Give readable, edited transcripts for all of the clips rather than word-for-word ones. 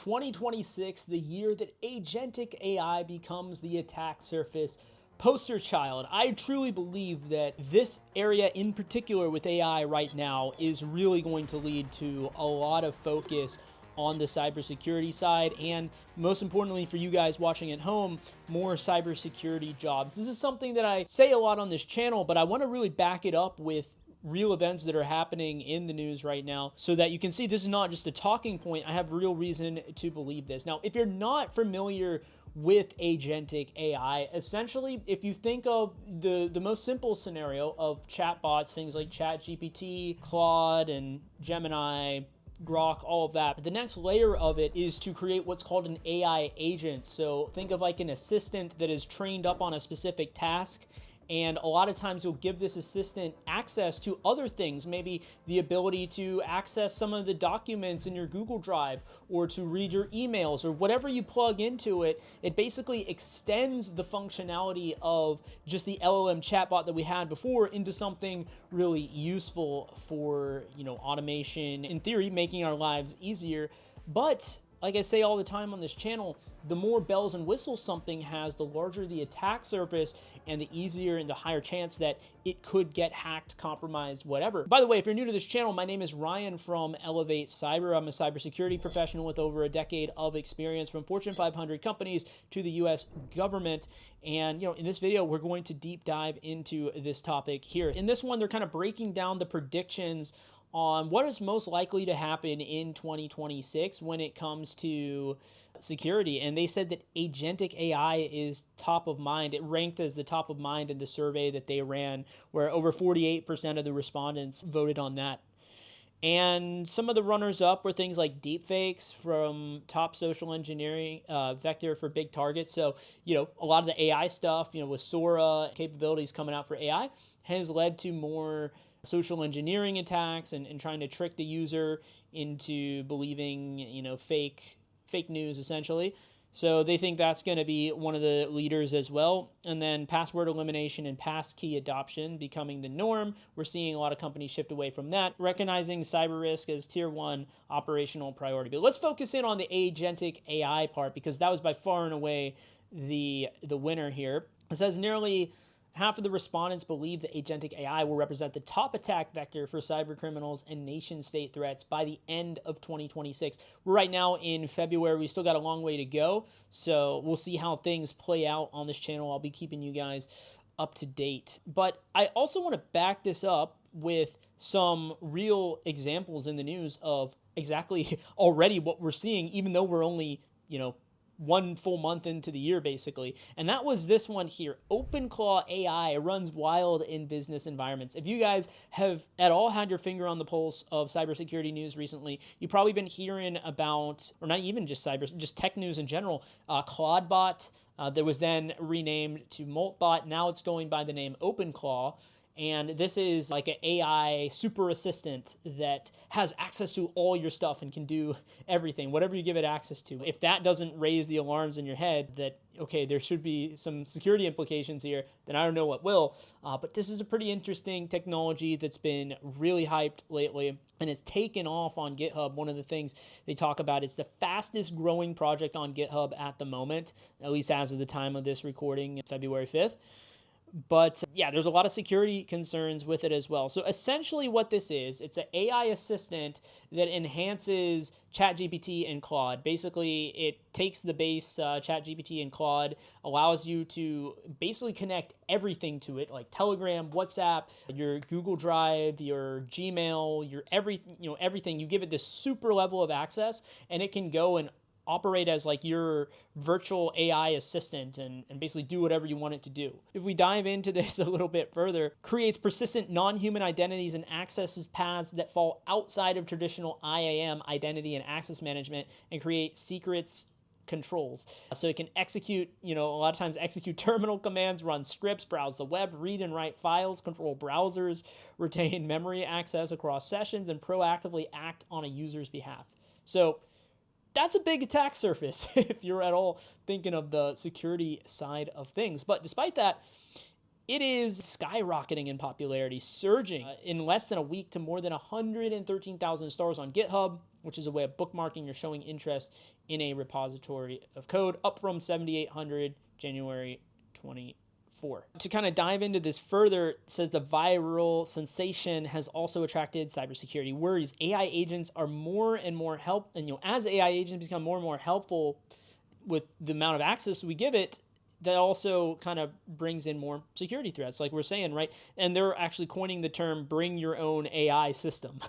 2026, the year that agentic AI becomes the attack surface poster child. I truly believe that this area in particular with AI right now is really going to lead to a lot of focus on the cybersecurity side, and most importantly for you guys watching at home, more cybersecurity jobs. This is something that I say a lot on this channel, but I want to really back it up with real events that are happening in the news right now so that you can see this is not just a talking point. I have real reason to believe this. Now, if you're not familiar with agentic AI, essentially, if you think of the most simple scenario of chatbots, things like ChatGPT, Claude, and Gemini, Grok, all of that. The next layer of it is to create what's called an AI agent. So think of like an assistant that is trained up on a specific task. And a lot of times you'll give this assistant access to other things, maybe the ability to access some of the documents in your Google Drive or to read your emails or whatever you plug into it. It basically extends the functionality of just the LLM chatbot that we had before into something really useful for, automation, in theory, making our lives easier. But like I say all the time on this channel, the more bells and whistles something has, the larger the attack surface and the easier and the higher chance that it could get hacked, compromised, whatever. By the way, if you're new to this channel, my name is Ryan from Elevate Cyber. I'm a cybersecurity professional with over a decade of experience from Fortune 500 companies to the US government. And, in this video, we're going to deep dive into this topic here. In this one, they're kind of breaking down the predictions on what is most likely to happen in 2026 when it comes to security. And they said that agentic AI is top of mind. It ranked as the top of mind in the survey that they ran, where over 48% of the respondents voted on that. And some of the runners-up were things like deepfakes from top social engineering vector for big targets. So, a lot of the AI stuff, with Sora capabilities coming out for AI, has led to more social engineering attacks and trying to trick the user into believing, fake news, essentially. So they think that's going to be one of the leaders as well. And then password elimination and passkey adoption becoming the norm. We're seeing a lot of companies shift away from that, recognizing cyber risk as tier 1 operational priority. But let's focus in on the agentic AI part, because that was by far and away the winner here. It says nearly half of the respondents believe that agentic AI will represent the top attack vector for cyber criminals and nation-state threats by the end of 2026. We're right now in February. We still got a long way to go, so we'll see how things play out on this channel. I'll be keeping you guys up to date. But I also want to back this up with some real examples in the news of exactly already what we're seeing, even though we're only, one full month into the year, basically. And that was this one here. OpenClaw AI runs wild in business environments. If you guys have at all had your finger on the pulse of cybersecurity news recently, you've probably been hearing about, or not even just just tech news in general, ClaudeBot that was then renamed to Moltbot. Now it's going by the name OpenClaw. And this is like an AI super assistant that has access to all your stuff and can do everything, whatever you give it access to. If that doesn't raise the alarms in your head that, okay, there should be some security implications here, then I don't know what will. But this is a pretty interesting technology that's been really hyped lately and it's taken off on GitHub. One of the things they talk about is the fastest growing project on GitHub at the moment, at least as of the time of this recording, February 5th. But yeah, there's a lot of security concerns with it as well. So essentially what this is, it's an AI assistant that enhances ChatGPT and Claude. Basically, it takes the base ChatGPT and Claude, allows you to basically connect everything to it, like Telegram, WhatsApp, your Google Drive, your Gmail, your everything. You give it this super level of access, and it can go and operate as like your virtual AI assistant and basically do whatever you want it to do. If we dive into this a little bit further, creates persistent non-human identities and accesses paths that fall outside of traditional IAM, identity and access management, and create secrets controls. So it can execute, a lot of times execute terminal commands, run scripts, browse the web, read and write files, control browsers, retain memory access across sessions, and proactively act on a user's behalf. So that's a big attack surface if you're at all thinking of the security side of things. But despite that, it is skyrocketing in popularity, surging in less than a week to more than 113,000 stars on GitHub, which is a way of bookmarking or showing interest in a repository of code, up from 7,800 January 24. To kind of dive into this further, it says the viral sensation has also attracted cybersecurity worries. AI agents are more and more as AI agents become more and more helpful with the amount of access we give it, that also kind of brings in more security threats, like we're saying, right? And they're actually coining the term bring your own AI system.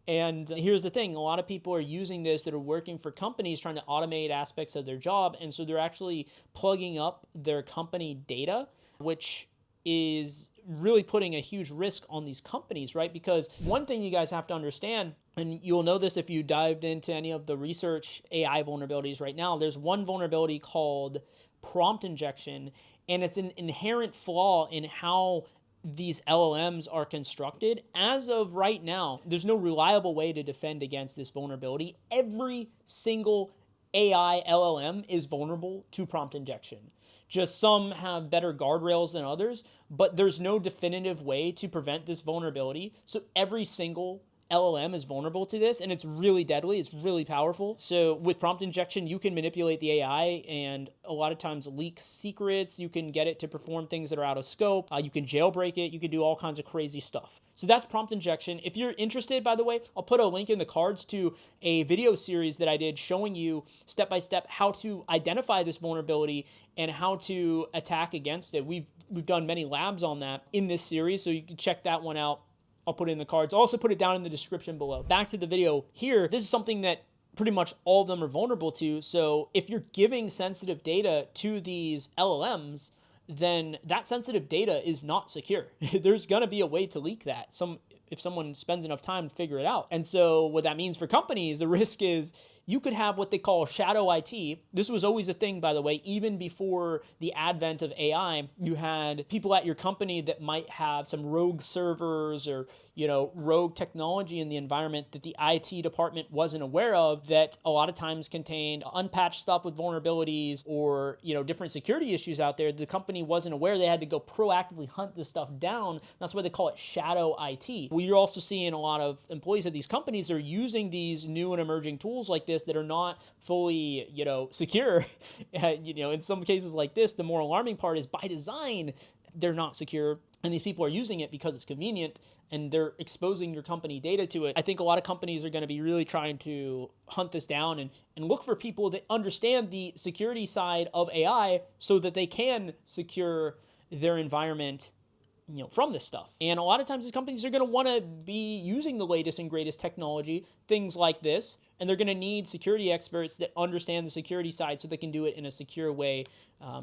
And here's the thing, a lot of people are using this that are working for companies trying to automate aspects of their job. And so they're actually plugging up their company data, which is really putting a huge risk on these companies, right? Because one thing you guys have to understand, and you'll know this if you dived into any of the research AI vulnerabilities right now, there's one vulnerability called prompt injection, and it's an inherent flaw in how these LLMs are constructed. As of right now, there's no reliable way to defend against this vulnerability. Every single AI LLM is vulnerable to prompt injection. Just some have better guardrails than others, but there's no definitive way to prevent this vulnerability. So every single LLM is vulnerable to this, and it's really deadly. It's really powerful. So with prompt injection, you can manipulate the AI and a lot of times leak secrets. You can get it to perform things that are out of scope. You can jailbreak it. You can do all kinds of crazy stuff. So that's prompt injection. If you're interested, by the way, I'll put a link in the cards to a video series that I did showing you step by step how to identify this vulnerability and how to attack against it. We've done many labs on that in this series, so you can check that one out. I'll put it in the cards. I'll also put it down in the description below. Back to the video here. This is something that pretty much all of them are vulnerable to. So if you're giving sensitive data to these LLMs, then that sensitive data is not secure. There's going to be a way to leak that. If someone spends enough time to figure it out. And so what that means for companies, the risk is you could have what they call shadow IT. This was always a thing, by the way, even before the advent of AI. You had people at your company that might have some rogue servers or, rogue technology in the environment that the IT department wasn't aware of, that a lot of times contained unpatched stuff with vulnerabilities or, different security issues out there. The company wasn't aware. They had to go proactively hunt this stuff down. That's why they call it shadow IT. Well, you're also seeing a lot of employees at these companies are using these new and emerging tools like this that are not fully, secure. In some cases like this, the more alarming part is by design, they're not secure. And these people are using it because it's convenient and they're exposing your company data to it. I think a lot of companies are going to be really trying to hunt this down and look for people that understand the security side of AI so that they can secure their environment from this stuff. And a lot of times these companies are going to want to be using the latest and greatest technology, things like this, and they're going to need security experts that understand the security side so they can do it in a secure way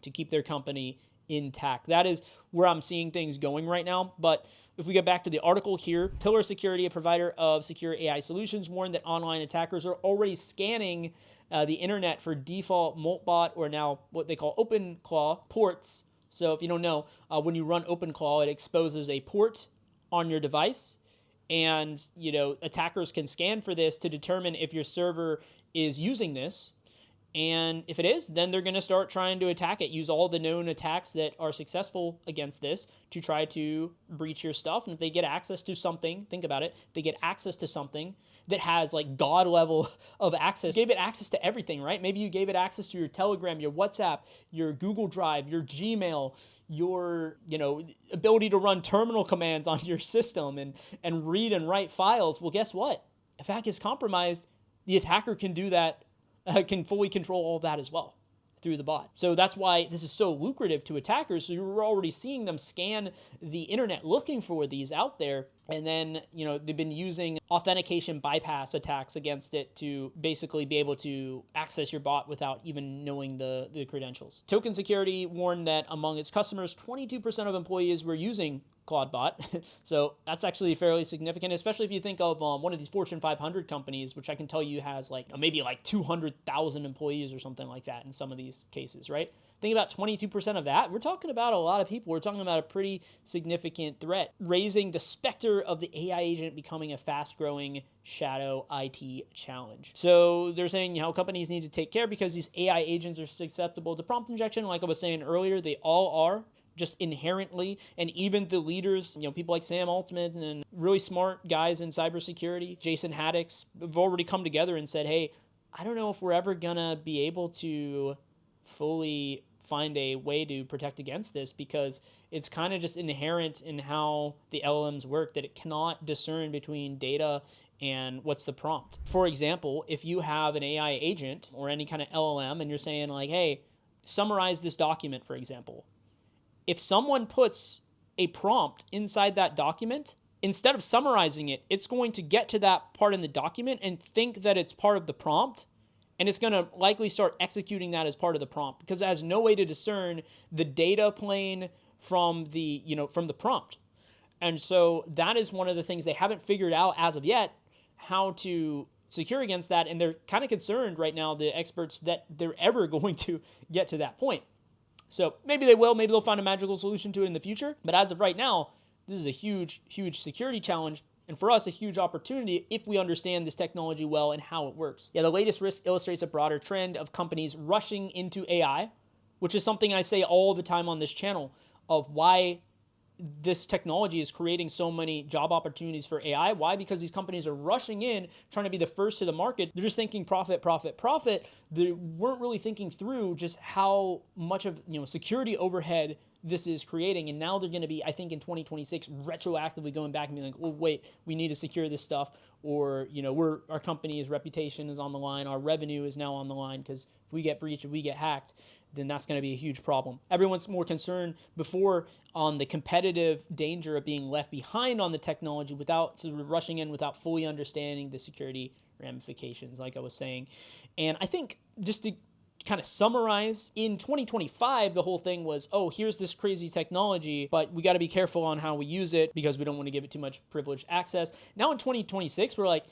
to keep their company intact. That is where I'm seeing things going right now. But if we get back to the article here, Pillar Security, a provider of secure AI solutions, warned that online attackers are already scanning the internet for default Moltbot, or now what they call OpenClaw ports. So if you don't know, when you run OpenClaw, it exposes a port on your device, and attackers can scan for this to determine if your server is using this. And if it is, then they're going to start trying to attack it, use all the known attacks that are successful against this to try to breach your stuff. And if they get access to something, think about it, if they get access to something that has like God level of access, you gave it access to everything, right? Maybe you gave it access to your Telegram, your WhatsApp, your Google Drive, your Gmail, your ability to run terminal commands on your system and read and write files. Well, guess what? If that gets compromised, the attacker can do that, can fully control all of that as well through the bot. So that's why this is so lucrative to attackers. So you're already seeing them scan the internet looking for these out there. And then, they've been using authentication bypass attacks against it to basically be able to access your bot without even knowing the credentials. Token Security warned that among its customers, 22% of employees were using CloudBot. So that's actually fairly significant, especially if you think of one of these Fortune 500 companies, which I can tell you has maybe 200,000 employees or something like that in some of these cases, right? Think about 22% of that. We're talking about a lot of people. We're talking about a pretty significant threat, raising the specter of the AI agent becoming a fast-growing shadow IT challenge. So they're saying, companies need to take care because these AI agents are susceptible to prompt injection. Like I was saying earlier, they all are. just inherently, and even the leaders, people like Sam Altman and really smart guys in cybersecurity, Jason Haddix, have already come together and said, hey, I don't know if we're ever gonna be able to fully find a way to protect against this, because it's kind of just inherent in how the LLMs work that it cannot discern between data and what's the prompt. For example, if you have an AI agent or any kind of LLM and you're saying like, hey, summarize this document, for example, if someone puts a prompt inside that document, instead of summarizing it, it's going to get to that part in the document and think that it's part of the prompt, and it's going to likely start executing that as part of the prompt because it has no way to discern the data plane from the, from the prompt. And so that is one of the things they haven't figured out as of yet, how to secure against that. And they're kind of concerned right now, the experts, that they're ever going to get to that point. So maybe they will, maybe they'll find a magical solution to it in the future. But as of right now, this is a huge, huge security challenge. And for us, a huge opportunity if we understand this technology well and how it works. Yeah, the latest risk illustrates a broader trend of companies rushing into AI, which is something I say all the time on this channel, of why this technology is creating so many job opportunities for AI. Why? Because these companies are rushing in, trying to be the first to the market. They're just thinking profit, profit, profit. They weren't really thinking through just how much of security overhead this is creating. And now they're going to be, I think in 2026, retroactively going back and being like, oh, wait, we need to secure this stuff. Or, our company's reputation is on the line. Our revenue is now on the line because if we get breached, if we get hacked, then that's going to be a huge problem. Everyone's more concerned before on the competitive danger of being left behind on the technology without sort of rushing in without fully understanding the security ramifications, like I was saying. And I think just to kind of summarize, in 2025, the whole thing was, oh, here's this crazy technology, but we got to be careful on how we use it because we don't want to give it too much privileged access. Now in 2026, we're like,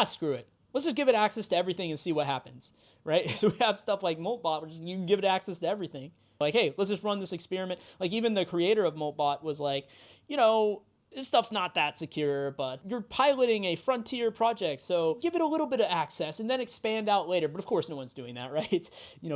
screw it. Let's just give it access to everything and see what happens, right? So we have stuff like Moltbot, which you can give it access to everything. Like, hey, let's just run this experiment. Like even the creator of Moltbot was like, this stuff's not that secure, but you're piloting a frontier project, so give it a little bit of access and then expand out later. But of course, no one's doing that, right?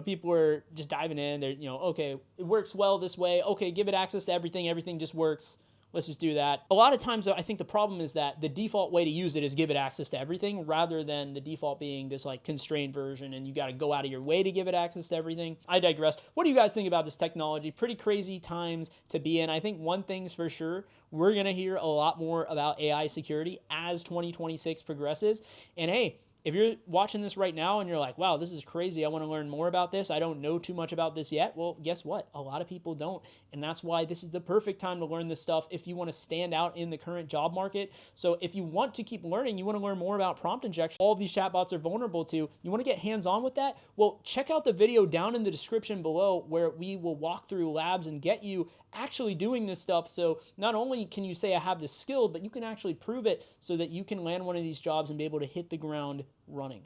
People are just diving in. They're, okay, it works well this way. Okay, give it access to everything. Everything just works. Let's just do that. A lot of times, though, I think the problem is that the default way to use it is give it access to everything rather than the default being this like constrained version and you got to go out of your way to give it access to everything. I digress. What do you guys think about this technology? Pretty crazy times to be in. I think one thing's for sure, we're going to hear a lot more about AI security as 2026 progresses. And hey, if you're watching this right now and you're like, wow, this is crazy, I want to learn more about this, I don't know too much about this yet, well, guess what? A lot of people don't. And that's why this is the perfect time to learn this stuff if you want to stand out in the current job market. So if you want to keep learning, you want to learn more about prompt injection, all of these chatbots are vulnerable to, you want to get hands-on with that? Well, check out the video down in the description below where we will walk through labs and get you actually doing this stuff. So not only can you say I have this skill, but you can actually prove it so that you can land one of these jobs and be able to hit the ground running.